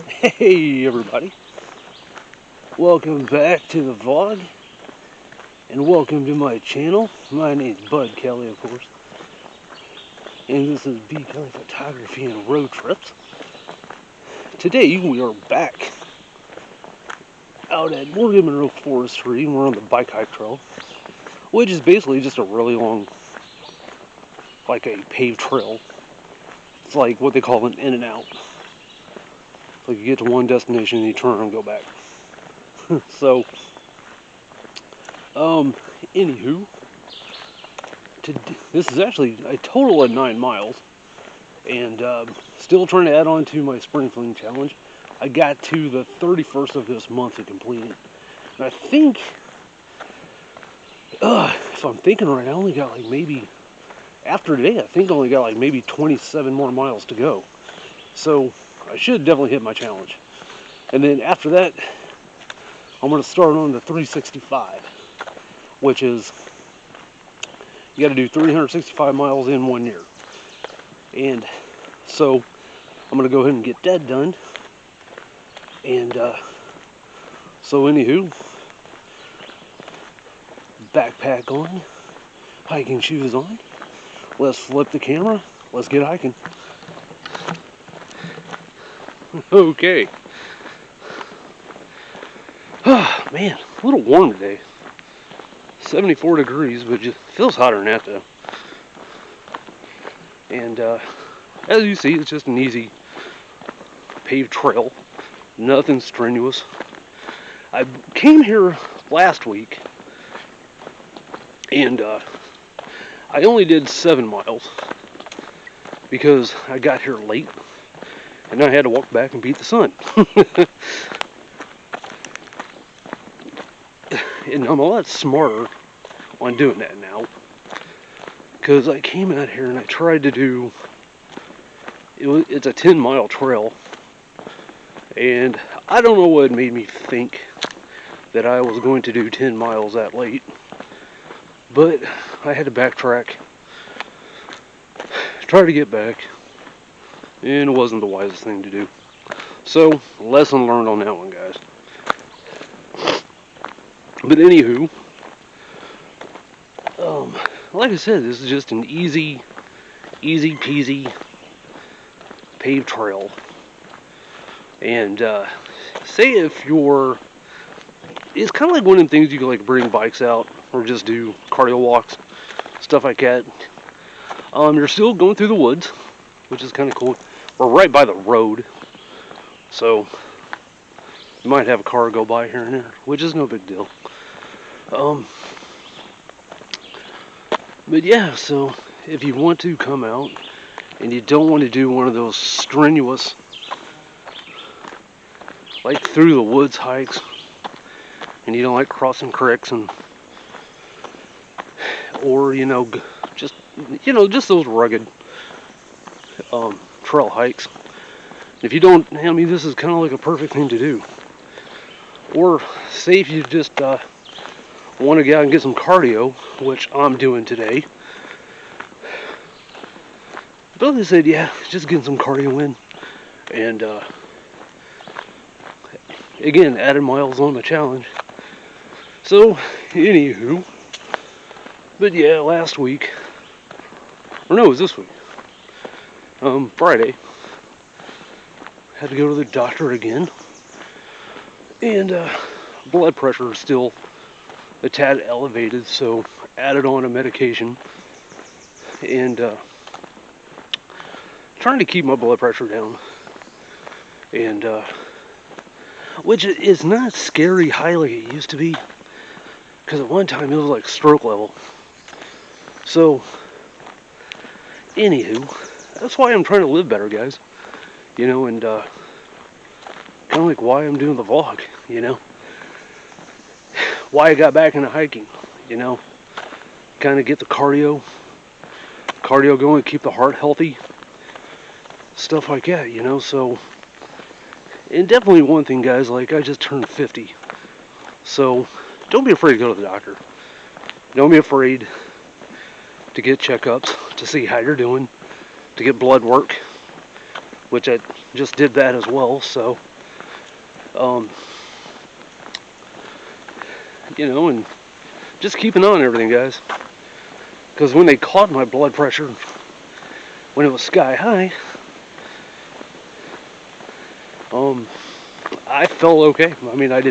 Hey everybody, welcome back to the vlog, and welcome to my channel. My name's Bud Kelly, of course, and this is B. Kelly Photography and Road Trips. Today we are back out at Monroe Forestry, and we're on the bike hike trail, which is basically just a really long, like a paved trail. It's like what they call an in and out. Like you get to one destination and you turn and go back. So, anywho, this is actually a total of 9 miles, and still trying to add on to my spring fling challenge. I got to the 31st of this month to complete it, and I think, if I'm thinking right, I only got like maybe, after today, I think I only got like maybe 27 more miles to go. So I should definitely hit my challenge. And then after that, I'm going to start on the 365, which is, you got to do 365 miles in 1 year. And so I'm going to go ahead and get that done. And so anywho, backpack on, hiking shoes on, let's flip the camera, let's get hiking. Okay. Ah, man, a little warm today. 74 degrees, but it feels hotter than that though. And as you see, it's just an easy paved trail, nothing strenuous. I came here last week, and I only did 7 miles because I got here late, and I had to walk back and beat the sun. And I'm a lot smarter on doing that now, because I came out here and I tried to do, it's a 10-mile trail, and I don't know what made me think that I was going to do 10 miles that late, but I had to backtrack, try to get back, and it wasn't the wisest thing to do. So, lesson learned on that one, guys. But anywho, like I said, this is just an easy peasy paved trail. And say if you're, it's kind of like one of them things you can like bring bikes out or just do cardio walks, stuff like that. You're still going through the woods, which is kind of cool. We're right by the road, so you might have a car go by here and there, which is no big deal. But yeah, so if you want to come out and you don't want to do one of those strenuous, like through the woods hikes, and you don't like crossing creeks and, or just those rugged trail hikes. If you don't, I mean, this is kind of like a perfect thing to do. Or say if you just want to get out and get some cardio, which I'm doing today. But they said, yeah, just getting some cardio in, and again, added miles on the challenge. So, anywho, but yeah, last week, or no, it was this week, Friday, had to go to the doctor again, and blood pressure is still a tad elevated, so added on a medication, and trying to keep my blood pressure down, and which is not scary high like it used to be, because at one time it was like stroke level. So anywho, that's why I'm trying to live better, guys, and kind of like why I'm doing the vlog, why I got back into hiking, kind of get the cardio going, keep the heart healthy, stuff like that, so, and definitely one thing, guys, like I just turned 50, so don't be afraid to go to the doctor. Don't be afraid to get checkups, to see how you're doing, to get blood work, which I just did that as well. So, you know, and just keeping on everything, guys. Because when they caught my blood pressure, when it was sky high, I felt okay. I mean, I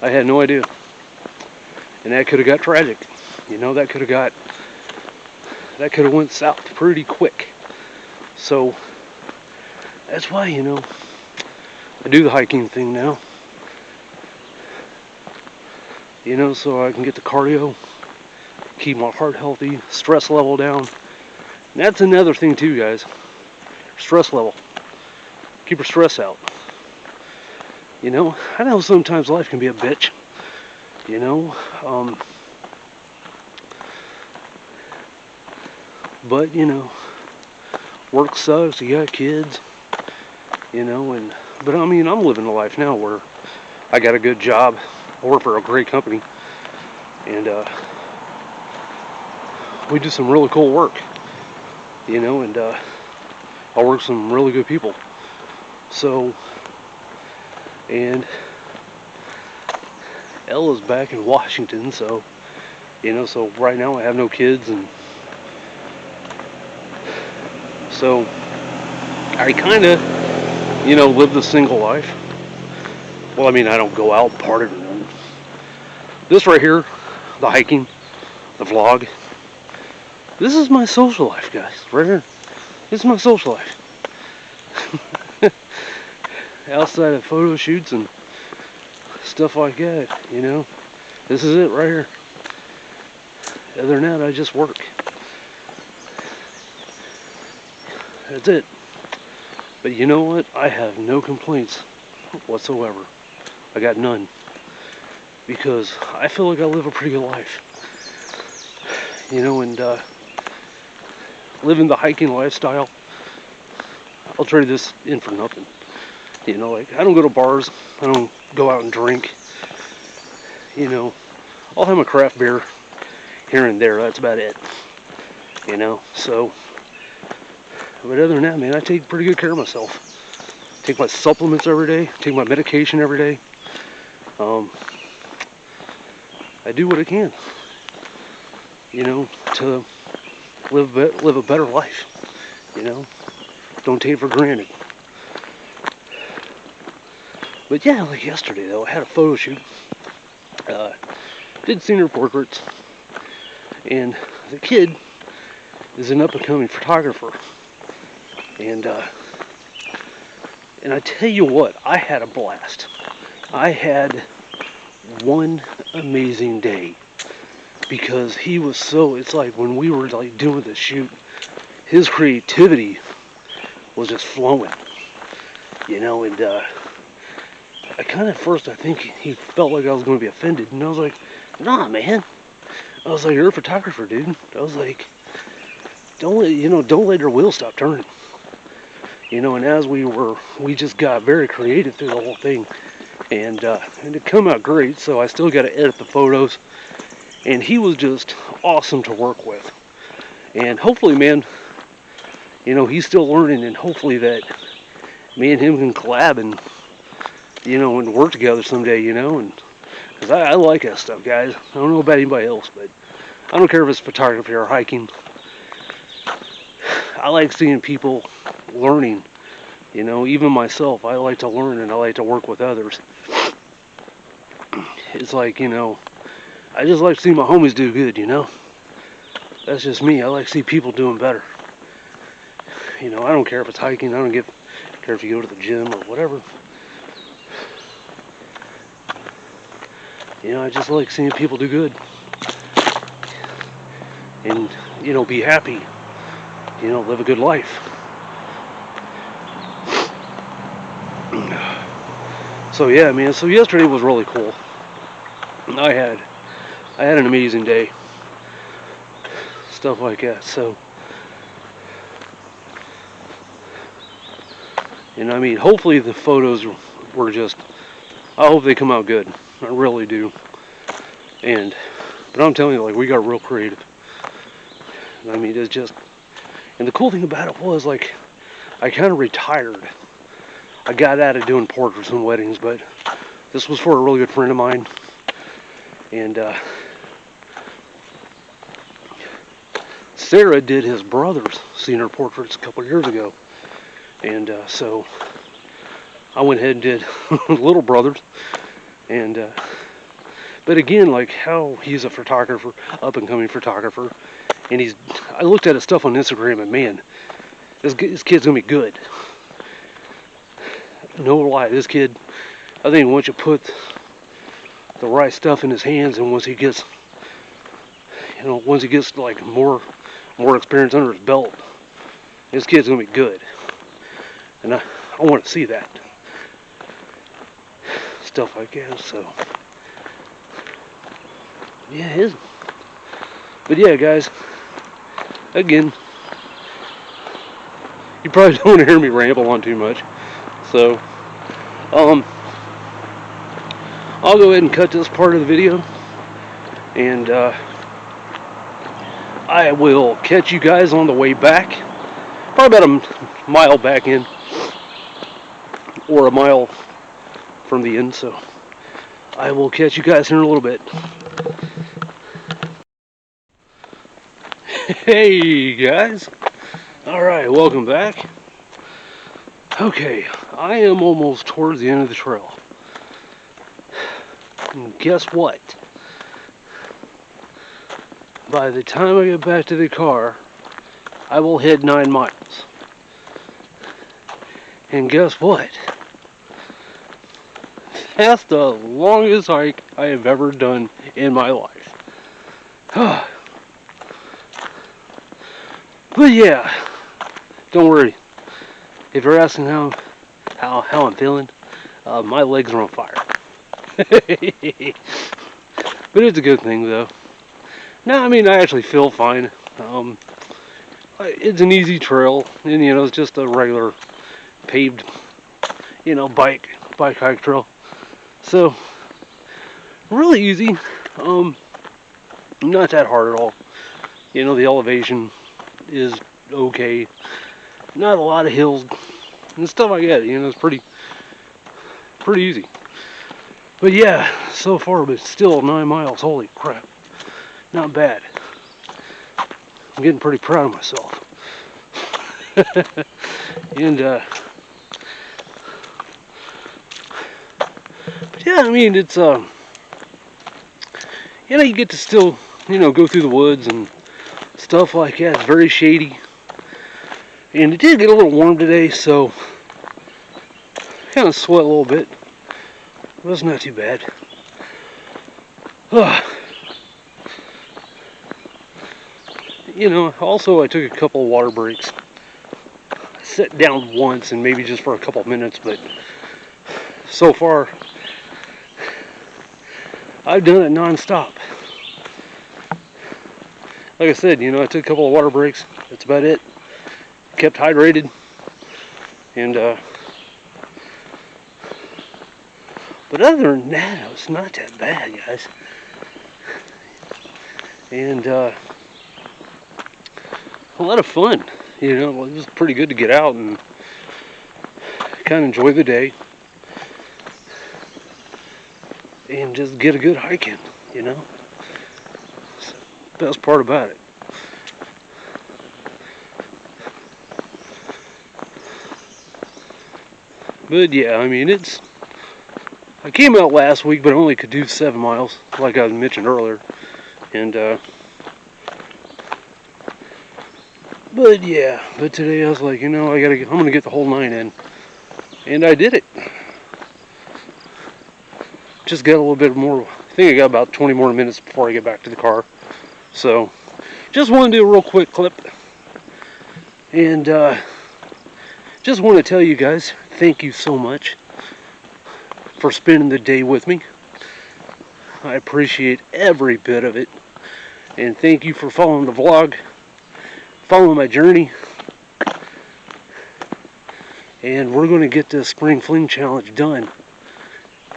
had no idea. And that could have got tragic. You know, that could have went south pretty quick. So, that's why, you know, I do the hiking thing now. You know, so I can get the cardio, keep my heart healthy, stress level down. And that's another thing too, guys. Stress level. Keep your stress out. You know, I know sometimes life can be a bitch. You know, but you know, work sucks. You got kids. You know, but I mean, I'm living a life now where I got a good job. I work for a great company, and we do some really cool work. You know, and I work with some really good people. So, and Ella's back in Washington, so, you know, so right now I have no kids, and so I kind of, you know, live the single life. Well, I mean, I don't go out and party. This right here, the hiking, the vlog, this is my social life, guys, right here. This is my social life. Outside of photo shoots and stuff like that, you know, this is it right here. Other than that, I just work. That's it. But you know what? I have no complaints whatsoever. I got none. Because I feel like I live a pretty good life. You know, and living the hiking lifestyle, I'll trade this in for nothing. You know, like, I don't go to bars. I don't go out and drink. You know, I'll have my craft beer here and there. That's about it. You know, so, but other than that, man, I take pretty good care of myself. Take my supplements every day. Take my medication every day. I do what I can, you know, to live a better life, you know. Don't take it for granted. But yeah, like yesterday though, I had a photo shoot. Did senior portraits, and the kid is an up-and-coming photographer. And I tell you what, I had a blast. I had one amazing day, because he was so, it's like when we were like doing the shoot, his creativity was just flowing, you know. And I kind of, at first, I think he felt like I was going to be offended, and I was like, nah, man. I was like, you're a photographer, dude. I was like, don't let your wheels stop turning. You know, and as we just got very creative through the whole thing, and it come out great. So I still got to edit the photos, and he was just awesome to work with. And hopefully, man, you know, he's still learning, and hopefully that me and him can collab and, you know, and work together someday, you know. And because I like that stuff, guys. I don't know about anybody else, but I don't care if it's photography or hiking. I like seeing people learning, you know. Even myself, I like to learn, and I like to work with others. It's like, you know, I just like to see my homies do good, you know. That's just me. I like to see people doing better. You know, I don't care if it's hiking. I don't care if you go to the gym or whatever. You know, I just like seeing people do good. And, you know, be happy. You know, live a good life. So yeah, man. So yesterday was really cool. I had an amazing day. Stuff like that. So, and I mean, hopefully the photos were just, I hope they come out good. I really do. But I'm telling you, like, we got real creative. I mean, it's just, and the cool thing about it was, like, I kind of retired. I got out of doing portraits and weddings, but this was for a really good friend of mine. And Sarah did his brother's senior portraits a couple years ago. And so I went ahead and did little brother's. And but again, like how he's a photographer, up and coming photographer, and I looked at his stuff on Instagram, and man, this kid's gonna be good. No lie, this kid, I think once you put the right stuff in his hands, and once he gets like more experience under his belt, this kid's gonna be good. And I want to see that stuff like that. So yeah, but yeah, guys, again, you probably don't want to hear me ramble on too much, so I'll go ahead and cut this part of the video, and I will catch you guys on the way back, probably about a mile back in, or a mile from the end. So I will catch you guys here in a little bit. Hey guys, alright, welcome back. Okay, I am almost towards the end of the trail. And guess what? By the time I get back to the car, I will hit 9 miles. And guess what? That's the longest hike I have ever done in my life. But yeah, don't worry. If you're asking how I'm feeling, my legs are on fire. But it's a good thing though. No, I mean, I actually feel fine. It's an easy trail, and it's just a regular paved, bike hike trail. So really easy. Not that hard at all. The elevation is okay. Not a lot of hills and stuff like that. It's pretty easy. But yeah, so far, but still 9 miles. Holy crap! Not bad. I'm getting pretty proud of myself. And but yeah, I mean, it's you get to still go through the woods and stuff like that. It's very shady, and it did get a little warm today, so kind of sweat a little bit. But it's not too bad. Also I took a couple of water breaks. I sat down once, and maybe just for a couple of minutes, but so far I've done it non-stop. Like I said, I took a couple of water breaks. That's about it. Kept hydrated, and but other than that, it's not that bad, guys. And a lot of fun. It was pretty good to get out and kind of enjoy the day and just get a good hike in. It's the best part about it. But yeah, I mean, I came out last week, but I only could do 7 miles, like I mentioned earlier. And but yeah, today I was like, I'm gonna get the whole 9 in, and I did it. Just got a little bit more. I think I got about 20 more minutes before I get back to the car. So, just wanted to do a real quick clip, and just want to tell you guys, thank you so much for spending the day with me. I appreciate every bit of it, and thank you for following the vlog, following my journey. And we're going to get this spring fling challenge done.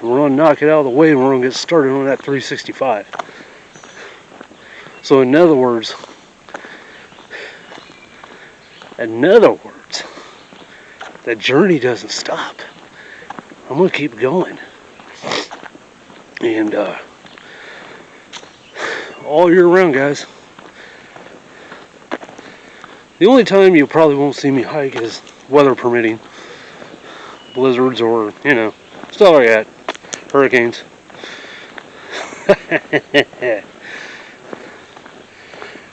We're going to knock it out of the way, and we're going to get started on that 365. So in other words, that journey doesn't stop. I'm going to keep going. And all year round, guys. The only time you probably won't see me hike is weather permitting. Blizzards or, stuff like that. Hurricanes. I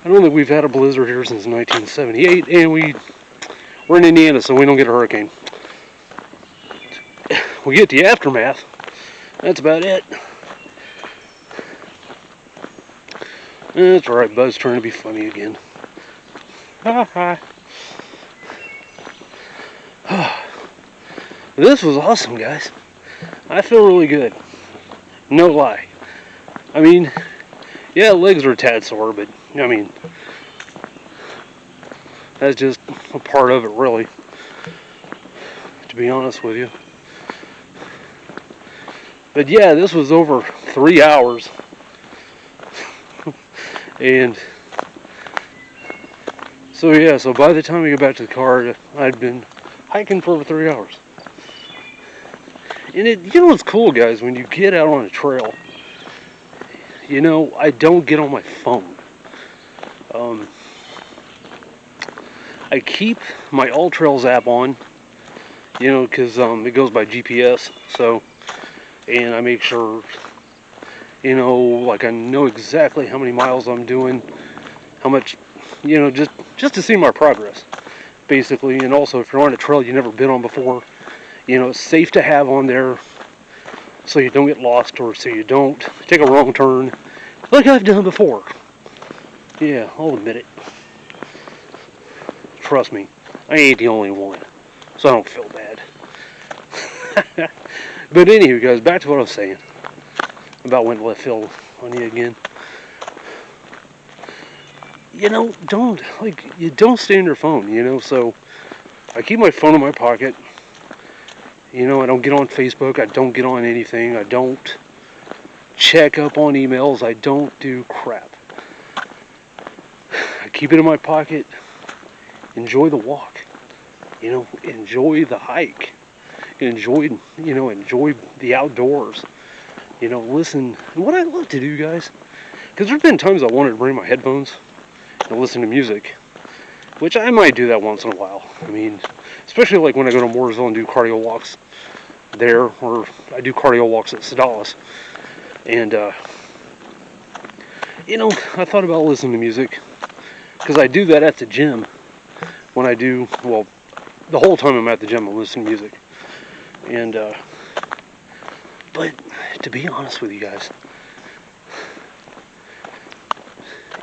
don't think we've had a blizzard here since 1978, and we're in Indiana, so we don't get a hurricane. We get the aftermath. That's about it. That's alright, Buzz trying to be funny again. Ha ha. This was awesome, guys. I feel really good. No lie. I mean, yeah, legs are a tad sore, but, I mean, that's just a part of it, really, to be honest with you. But yeah, this was over 3 hours. And so yeah, so by the time we get back to the car, I'd been hiking for over 3 hours. And what's cool, guys, when you get out on a trail, I don't get on my phone. I keep my All Trails app on, because it goes by GPS, so, and I make sure, like I know exactly how many miles I'm doing, how much, just to see my progress, basically. And also, if you're on a trail you've never been on before, it's safe to have on there so you don't get lost or so you don't take a wrong turn like I've done before. Yeah, I'll admit it. Trust me, I ain't the only one, so I don't feel bad. But anyway, guys, back to what I was saying about went left field on you again. Don't stay on your phone, so I keep my phone in my pocket. I don't get on Facebook, I don't get on anything, I don't check up on emails, I don't do crap. I keep it in my pocket, enjoy the walk, enjoy the hike, enjoy the outdoors, listen. And what I love to do, guys, because there's been times I wanted to bring my headphones and listen to music, which I might do that once in a while. I mean, especially like when I go to Mooresville and do cardio walks there, or I do cardio walks at Sedalis. And, I thought about listening to music, because I do that at the gym. When I do, well, the whole time I'm at the gym, I listen to music. And, but to be honest with you guys,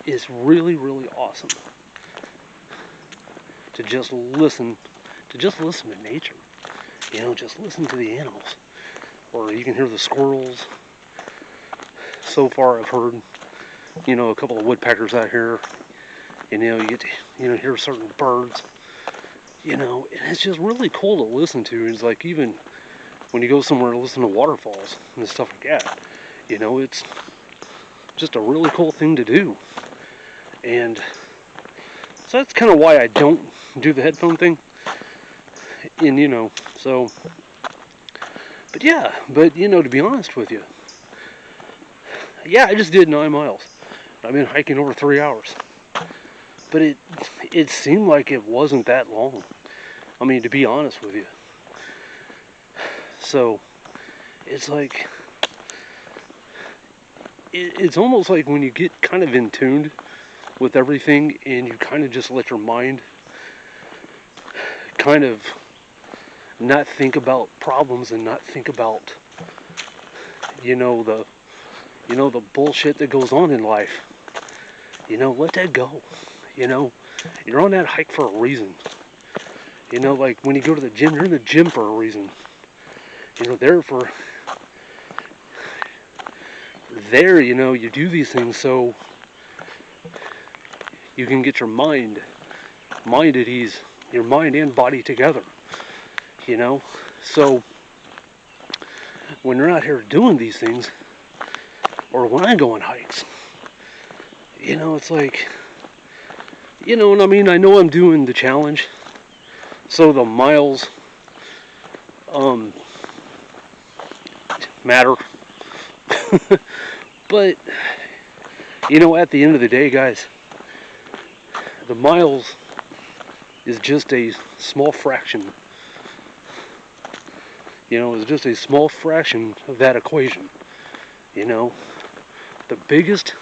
it's really, really awesome to just listen to nature. Just listen to the animals. Or you can hear the squirrels. So far I've heard, a couple of woodpeckers out here. You get to, hear certain birds. And it's just really cool to listen to. It's like even when you go somewhere to listen to waterfalls and stuff like that, it's just a really cool thing to do. And so that's kind of why I don't do the headphone thing. And, so, but yeah, to be honest with you, yeah, I just did 9 miles. I've been hiking over 3 hours. But it seemed like it wasn't that long. I mean, to be honest with you. So, it's like, it's almost like when you get kind of in tune with everything and you kind of just let your mind kind of not think about problems and not think about, the bullshit that goes on in life. Let that go. You're on that hike for a reason. Like when you go to the gym, you're in the gym for a reason. You do these things so you can get your mind at ease, your mind and body together. So when you're out here doing these things, or when I go on hikes, it's like, and I mean, I know I'm doing the challenge, so the miles matter. But, at the end of the day, guys, the miles is just a small fraction. It's just a small fraction of that equation. The biggest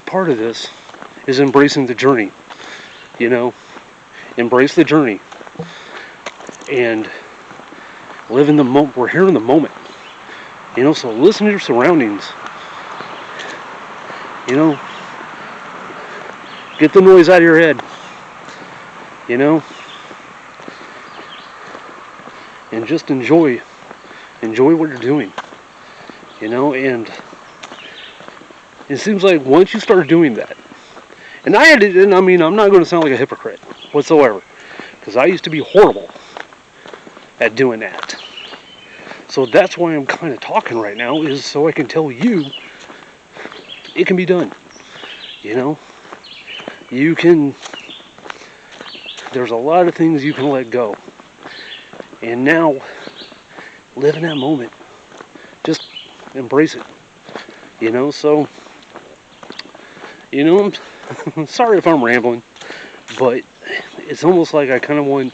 part of this is embracing the journey. Embrace the journey and live in the moment. We're here in the moment. So listen to your surroundings. Get the noise out of your head. And just enjoy what you're doing. And it seems like once you start doing that, and I'm not going to sound like a hypocrite whatsoever, because I used to be horrible at doing that. So that's why I'm kind of talking right now, is so I can tell you it can be done. You can, there's a lot of things you can let go. And now, live in that moment. Just embrace it. So, I'm sorry if I'm rambling, but it's almost like I kind of want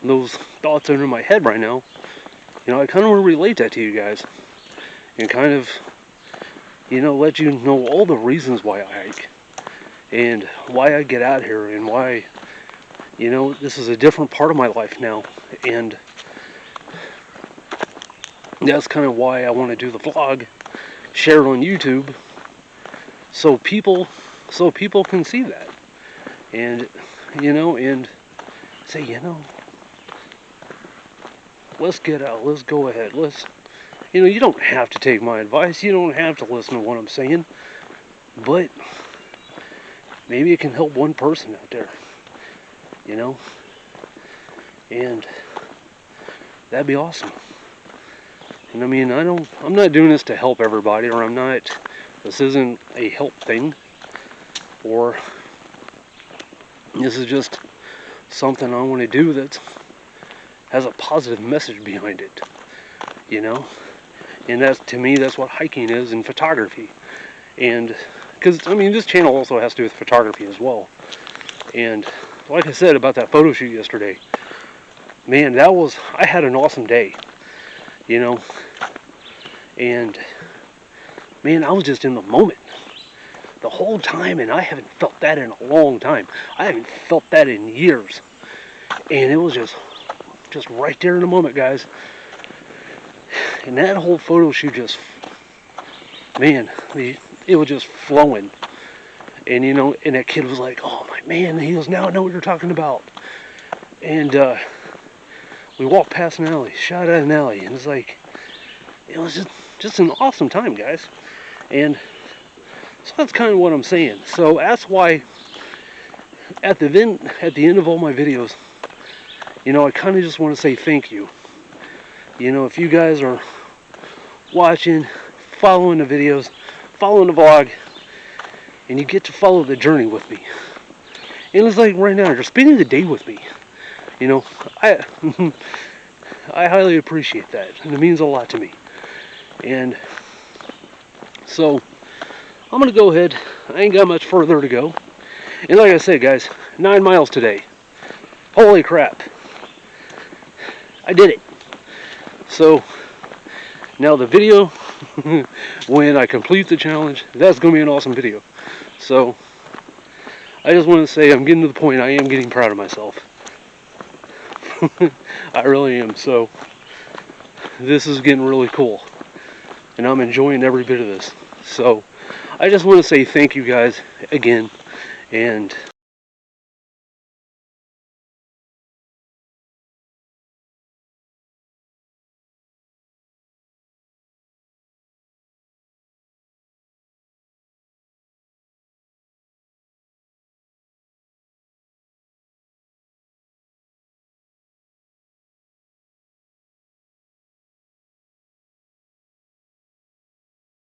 those thoughts under my head right now. I kind of want to relate that to you guys. And kind of, let you know all the reasons why I hike. And why I get out here, and why, this is a different part of my life now. And that's kind of why I want to do the vlog, share it on YouTube, so people can see that. And, and say, let's get out, let's go ahead, you don't have to take my advice, you don't have to listen to what I'm saying, but maybe it can help one person out there, and that'd be awesome. And I'm not doing this to help everybody, or this isn't a help thing, or this is just something I want to do that has a positive message behind it, and to me, that's what hiking is in photography. And because this channel also has to do with photography as well. And like I said about that photo shoot yesterday, man, I had an awesome day, and man, I was just in the moment the whole time, and I haven't felt that in a long time. I haven't felt that in years, and it was just right there in the moment, guys. And that whole photo shoot it was just flowing. And and that kid was like, "Oh my man," he goes, "Now I know what you're talking about." And we walked past an alley, shot at an alley, and it's like, it was just an awesome time, guys. And so that's kind of what I'm saying. So that's why at the end of all my videos, I kind of just want to say thank you. If you guys are watching, following the videos, following the vlog, and you get to follow the journey with me. And it's like right now, you're spending the day with me. I I highly appreciate that, and it means a lot to me. And so I'm gonna go ahead. I ain't got much further to go. And like I said, guys, 9 miles today. Holy crap. I did it. So now the video, when I complete the challenge, that's going to be an awesome video. So I just want to say I'm getting to the point I am getting proud of myself. I really am. So this is getting really cool. And I'm enjoying every bit of this. So I just want to say thank you guys again. And